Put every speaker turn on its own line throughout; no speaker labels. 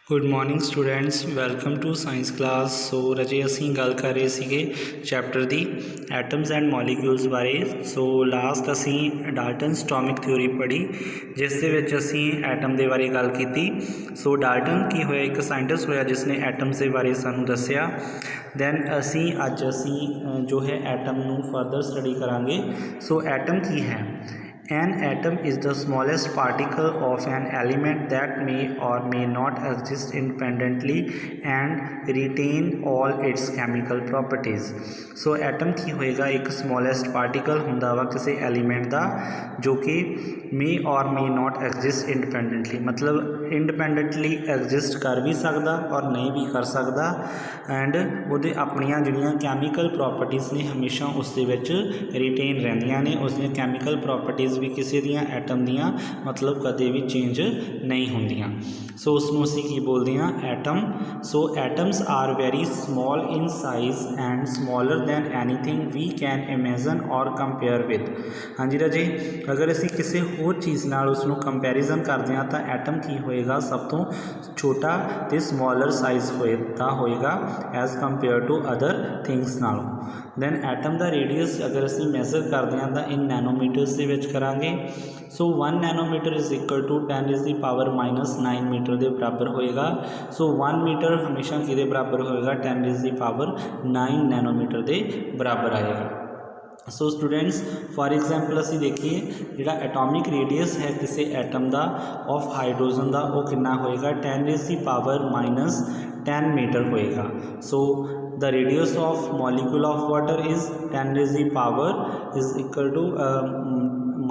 Good morning students welcome to science class. So रजे असी गल कर रहे थे चैप्टर दी एटम्स एंड मॉलीक्यूल्स बारे। सो लास्ट असी डाल्टन एटॉमिक थ्योरी पढ़ी जिस दे विच असी एटम के बारे गल की। सो डाल्टन की होया एक साइंटिस्ट होया जिसने एटम्स के बारे सानू दस्या। दैन असी जो है एटम नू फर्दर स्टडी करांगे। सो एटम की है? An atom is the smallest particle of an element that may or may not exist independently and retain all its chemical properties. So atom की होएगा एक smallest particle हुंदा वा किसी element दा जो कि may or may not exist independently, मतलब independently exist कर भी सकदा और नहीं भी कर सकदा एंड ਉਹਦੇ ਆਪਣੀਆਂ ਜਿਹੜੀਆਂ chemical properties ने हमेशा उस दे विच retain रहंदियां ने। उसदियां chemical properties भी किसी दियां एटम दियां मतलब कदे भी चेंज नहीं होंदियां। सो उसनूं असीं की बोलते हैं atom. So atoms are very small in size and smaller than anything we can imagine और कंपेयर विद। हाँ जी राजे, अगर असीं किसी होर चीज़ नाल उसनूं कंपैरिजन करते हैं तो एटम की होएगा सब तो छोटा तो स्मॉलर साइज होएगा as compare to other things नालों। दैन एटम का रेडियस अगर असीं मैजर करते हैं तो इन नैनोमीटर्स के विच करांगे। So 1 nanometre is equal to 10⁻⁹ metre के बराबर होएगा। सो 1 मीटर हमेशा कि बराबर होएगा 10⁹ नैनोमीटर के बराबर आएगा। सो स्टूडेंट्स फॉर एग्जाम्पल असी देखिए जिहड़ा एटॉमिक रेडियस है किसी एटम का ऑफ हाइड्रोजन का वो कितना होएगा 10⁻⁻10 मीटर होएगा। सो the radius of molecule of water is 10⁻⁻ is equal to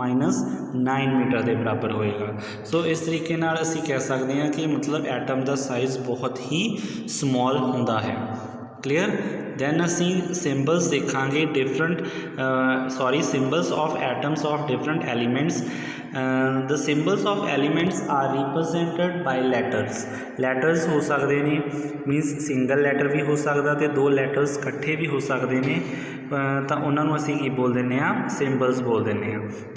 -9 metre के बराबर होएगा। सो इस तरीके नाल असी कह सकते हैं कि मतलब एटम का साइज़ बहुत ही स्मॉल होंदा है। क्लीयर। दैन असी सिंबल्स देखांगे symbols of atoms of different elements. The symbols of elements are represented by letters हो सकते हैं, मीनस सिंगल लैटर भी हो सकता तो 2 लैटर्स कट्ठे भी हो सकते हैं तो उन्होंने असी की बोल दें सिंबल्स बोल दें।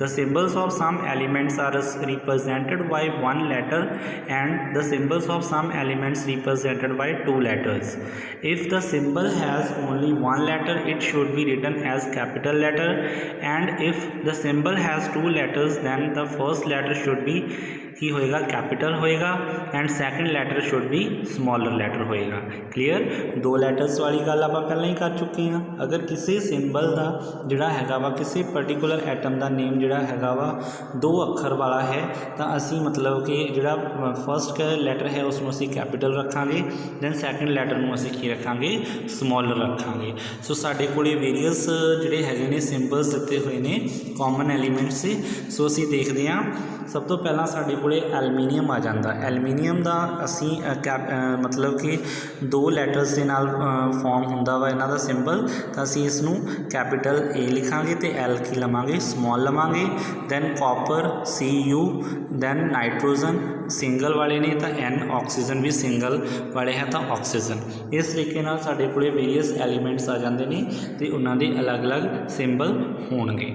The symbols of some elements are represented by 1 letter and the symbols of some elements represented by 2 letters. If the symbol has only 1 letter it should be written as capital letter, and if the symbol has 2 letters then the first letter should be की होएगा capital होएगा and second letter should भी smaller letter होएगा। Clear. 2 letters वाली गल आप पहले ही कर चुके हैं। अगर किसी सिंबल का जिहड़ा हैगा वा किसी पर्टिकुलर एटम का नेम जिहड़ा हैगा वा 2 अक्षर वाला है तो असी मतलब कि जिहड़ा फर्स्ट लैटर है उसमें असी कैपिटल रखांगे दैन सैकेंड लैटर में असी की रखांगे स्मॉलर रखांगे। सो साडे कोले वेरीअस जिहड़े हैगे ने सिंबल्स दिते हुए ने कॉमन एलीमेंट्स से। सो असी देखते हैं सब तो पहला साडे कोले एलमीनीयम आ जाता। एलमीनीयम का असी मतलब कि 2 लैटर्स के नाल फॉर्म होंदा वा इन्हां दा सिंबल तो असी इसनूं कैपिटल ए लिखांगे तो एल की लवांगे स्मॉल लवांगे। Then copper CU, then nitrogen single वाले ने तो N, ऑक्सीजन भी सिंगल वाले हैं तो ऑक्सीजन। इस तरीके नाल साडे कोले वेरीअस एलीमेंट्स आ जाते हैं तो उन्हां दे अलग अलग सिंबल होणगे।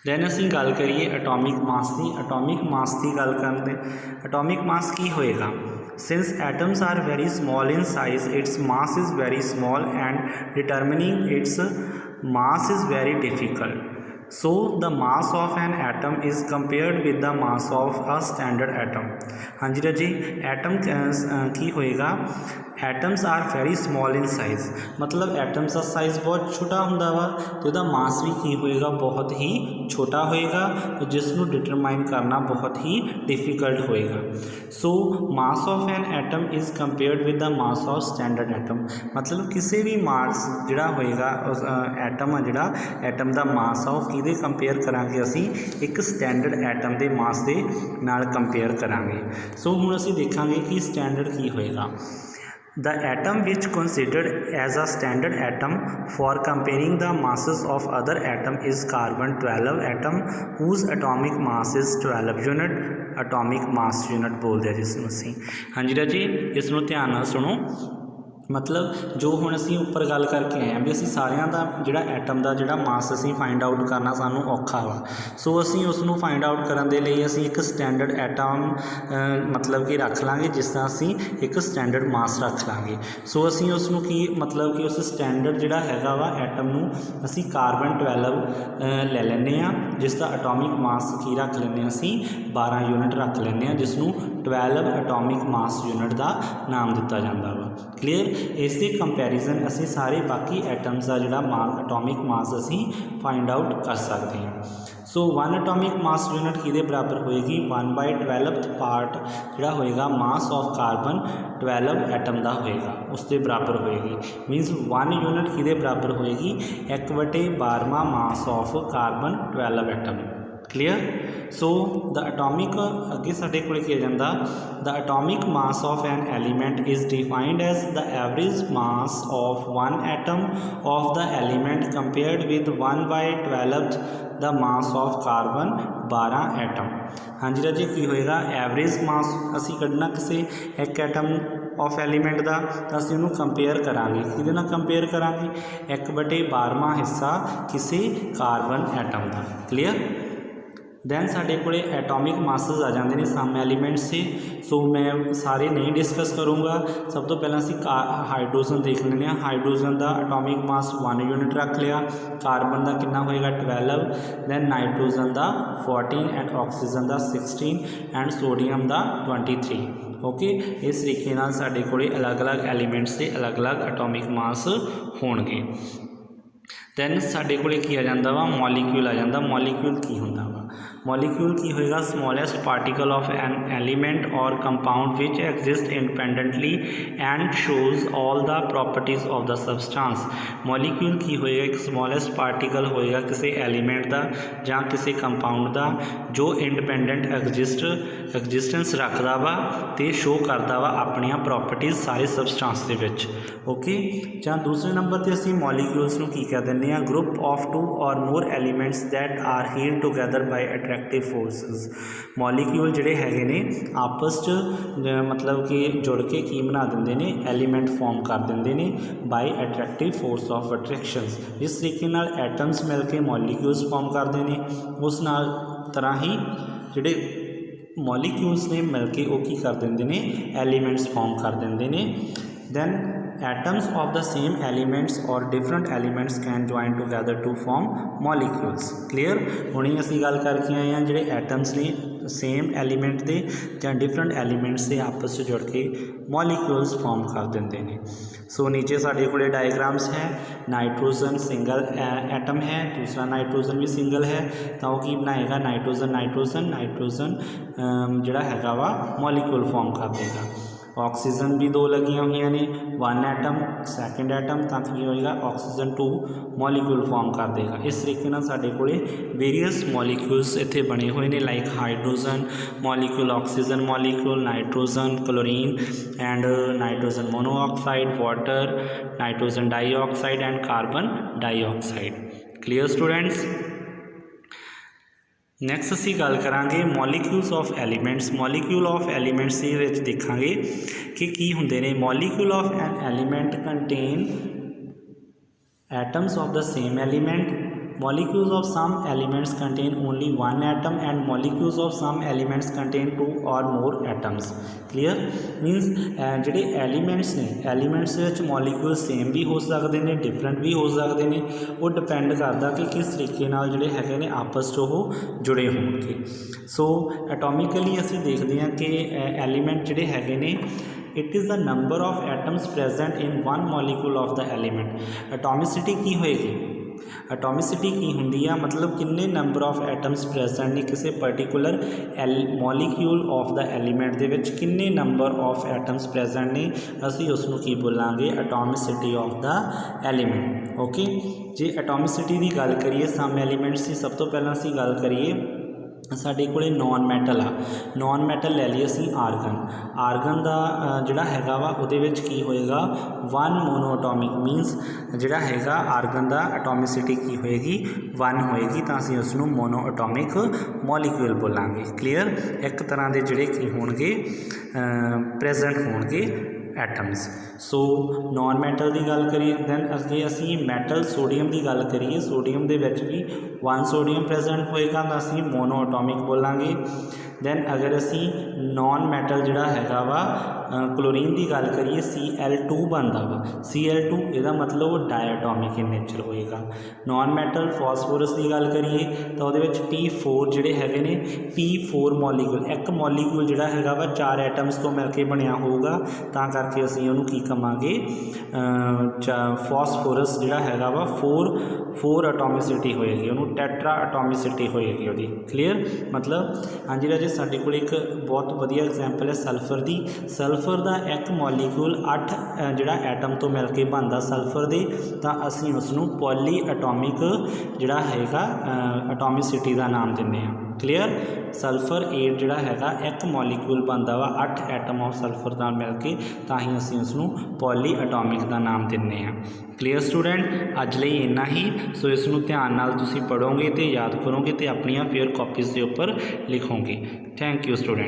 दैन असी गल करिए एटॉमिक मास की। एटॉमिक मास की गल करते एटॉमिक मास की होएगा? Since atoms are very small in size its mass is very small and determining its mass is very difficult. So the mass of an atom is compared with the mass of a standard atom. हाँ जी Raji, atom की होएगा? Atoms are very small in size, मतलब atoms का size बहुत छोटा होंदा वा तो उसका मास भी की होएगा बहुत ही छोटा होएगा जिसनों डिटरमाइन करना बहुत ही डिफिकल्ट होएगा। So mass of an atom is compared with the mass of standard atom, मतलब किसी भी मास जिहड़ा होएगा एटम आ जिहड़ा एटम का मास आ वो किहदे कंपेयर करांगे असी एक स्टैंडर्ड एटम के मास के नाल कंपेयर करांगे। सो हुण असी देखांगे कि स्टैंडर्ड की होएगा। The atom which considered as a standard atom for comparing the masses of other atom is carbon-12 atom whose atomic mass is 12 unit। atomic mass unit बोलते हैं जिसनों असीं। हाँ जी राजी, इसनों ध्यान नाल सुनो। मतलब जो हुण असीं उपर गल करके आए भी असीं सारिਆਂ ਦਾ ਜਿਹੜਾ ਐਟਮ ਦਾ ਜਿਹੜਾ ਮਾਸ ਅਸੀਂ फाइंड आउट करना सानू औखा वा सो असीं उसनूं फाइंड आउट करन दे लई असीं एक स्टैंडर्ड एटम मतलब कि रख लांगे जिस तरह असीं एक स्टैंडर्ड मास रख लांगे सो असीं उसनूं की मतलब कि उस स्टैंडर्ड जिहड़ा हैगा वा एटम नूं असीं कार्बन 12 ले लैंदे आ जिस दा एटॉमिक मास की रख लैंदे असीं 12 यूनिट रख लैंदे आ जिसनूं 12 एटॉमिक मास यूनिट का नाम दिता जाता वा क्लीयर इस दे कंपैरिजन असीं सारे बाकी एटम्स का जिहड़ा एटॉमिक मास असीं फाइंड आउट कर सकते हैं सो 1 एटॉमिक मास यूनिट किहदे बराबर होएगी 1/12th पार्ट जिहड़ा होएगा मास ऑफ कार्बन 12 एटम का होएगा उसके बराबर होएगी मीनस 1 यूनिट किहदे बराबर होएगी 1/12वां mass of carbon 12 atom clear so the atomic अगे साडे कोल की आ जांदा the atomic mass of an element is defined as the average mass of 1 atom of the element compared with 1/12th the mass of carbon 12 atom हाँ जी राजे की होएगा एवरेज मास असी कढ़ना किसी एक एटम ऑफ एलीमेंट का तो असीं उहनूं कंपेयर करांगे किहदे नाल कंपेयर करांगे 1/12वां हिस्सा किसी कार्बन एटम का क्लीयर दैन साढ़े को एटॉमिक मासिस आ जाते हैं सम एलीमेंट्स से सो मैं सारे नहीं डिस्कस करूँगा सब तो पहला असीं हाइड्रोजन देख लें हाइड्रोजन का एटॉमिक मास 1 यूनिट रख लिया कार्बन का कितना होएगा 12 दैन नाइट्रोजन का 14 एंड ऑक्सीजन का 16 एंड सोडियम का 23 ओके इस तरीके नाल साडे कोले अलग अलग एलीमेंट्स से अलग अलग एटॉमिक मास होणगे दैन साडे कोले की आ जांदा वा मॉलीक्यूल आ जांदा मॉलीक्यूल की हुंदा वा मॉलीक्यूल की होएगा smallest particle of an element or compound which exist independently and shows all the properties of the substance molecule की होएगा एक स्मॉलेस्ट पार्टिकल होएगा किसी एलीमेंट का ਜਾਂ किसी कंपाउंड का जो इंडिपेंडेंट एग्जिस्टेंस रखता वा तो शो करता वा अपनियां प्रॉपर्टीज सारे सबस्टांस के विच ओके ਜਾਂ दूसरे नंबर पर असीं मॉलीक्यूल्स नूं की कह दिंदे आ group of 2 or more elements that are held together by attractive forces molecule जिहड़े हैगे ने आपस च मतलब कि जुड़ के की बना दिंदे ने एलीमेंट फॉर्म कर दिंदे ने bye attractive force of attractions जिस तरीके नाल एटम्स मिल के मॉलीक्यूल्स फॉर्म करते हैं उस नाल तरह ही जिहड़े मॉलीक्यूल्स ने मिल के वो की कर देंगे ने एलीमेंट्स फॉर्म कर देंगे ने then atoms of the same elements or different elements can join together to form molecules clear हुणे असीं गल करके आए हैं जिहड़े एटम्स ने सेम एलीमेंट दे जां डिफरेंट एलीमेंट्स से आपस में जुड़ के मॉलीक्यूल्स फॉर्म कर देंगे ने सो नीचे साडे कोले डायग्राम्स है नाइट्रोजन सिंगल एटम है दूसरा नाइट्रोजन भी सिंगल है तो वो की बनाएगा नाइट्रोजन नाइट्रोजन नाइट्रोजन जिहड़ा हैगा वा मॉलीक्यूल फॉर्म कर देगा ऑक्सीजन भी 2 लगियां हुई ने 1 एटम सैकेंड एटम ताकि होएगा ऑक्सीजन 2 मॉलीक्यूल फॉर्म कर देगा इस तरीके नाल साडे कोले वेरीअस मॉलीक्यूल्स इत्थे बने हुए ने like hydrogen molecule oxygen molecule nitrogen chlorine and nitrogen monoxide water nitrogen dioxide and carbon dioxide clear students next असी गल करांगे मॉलीक्यूल्स ऑफ एलीमेंट्स के विच देखांगे कि की हुंदे ने molecule of an element contain atoms of the same element molecules of some elements contain only one atom and molecules of some elements contain 2 or more atoms clear means ਜਿਹੜੇ elements ने elements ਵਿੱਚ molecule same भी हो सकते हैं different भी हो सकते हैं वो डिपेंड करता कि किस तरीके नाल ਜਿਹੜੇ ਹੈਗੇ ਨੇ आपस 'ਚ ਉਹ जुड़े होणगे सो एटॉमिकली ਅਸੀਂ देखते हैं कि एलीमेंट ਜਿਹੜੇ ਹੈਗੇ ने it is the number of atoms present in one molecule of the element atomicity की होएगी एटॉमिसिटी की होंगी है मतलब किन्ने नंबर ऑफ एटम्स प्रेजेंट ने किसी particular molecule of the element दे विच किन्ने नंबर ऑफ एटम्स प्रेजेंट ने असी उसनूं की बोलांगे atomicity of the element okay जे एटॉमिसिटी की गल करिए सम एलीमेंट्स की सब तो पहला असी गल करिए साडे कोले नॉन मैटल आ नॉन मैटल ले लिए असी आर्गन का जिहड़ा हैगा वा उहदे विच की होएगा 1 मोनोअटोमिक मीनस जिहड़ा हैगा आर्गन का एटॉमिसिटी की होएगी 1 होएगी तो असीं उसनूं मोनोअटोमिक मॉलीक्यूल बोलांगे क्लीयर एक तरह के जिहड़े की होणगे प्रेजेंट होणगे एटम्स। सो नॉन मैटल की गल करिए दैन अगे असी मैटल सोडियम की गल करिए सोडियम के विच भी 1 सोडियम प्रेजेंट होएगा तो असी मोनो एटॉमिक बोलांगे। दैन अगर असी नॉन मैटल जिहड़ा हैगा वा क्लोरीन की गल करिए Cl2 बनता वा Cl2 इसका मतलब डायटॉमिक इन नेचर होएगा। नॉन मैटल फॉस्फोरस की गल करिए तो वो P4 जिहड़े हैगे ने P4 मॉलीक्यूल एक मॉलीक्यूल जिहड़ा हैगा वा 4 एटम्स तो मिलके बनया होगा तां करके असीं उहनूं की कहांगे फॉस्फोरस जिहड़ा हैगा वा 4 एटॉमिसिटी होएगी उहनूं टेट्रा एटॉमिसिटी होएगी उहदी। क्लीयर मतलब हाँ जी राजे साडे कोल एक बहुत वधिया एग्जाम्पल है सल्फर की। सल्फर का एक मॉलीक्यूल 8 जिहड़ा एटम तो मिल के बनता सल्फर दे तां असीं उसनूं पॉली एटॉमिक जिहड़ा हैगा एटॉमिसिटी का नाम दिंदे हां। क्लीयर सल्फर 8 जिहड़ा हैगा एक मॉलीक्यूल बनता वा 8 एटम ऑफ सल्फर नाल मिल के तां ही असीं उसनूं पॉली एटॉमिक का नाम दिंदे हां। क्लीयर स्टूडेंट अज लई इन्ना ही। सो इसनूं ध्यान नाल तुसीं पढ़ोगे तो याद करोगे तो अपनियां फेयर कॉपीज़ के उपर लिखोगे। Thank you student.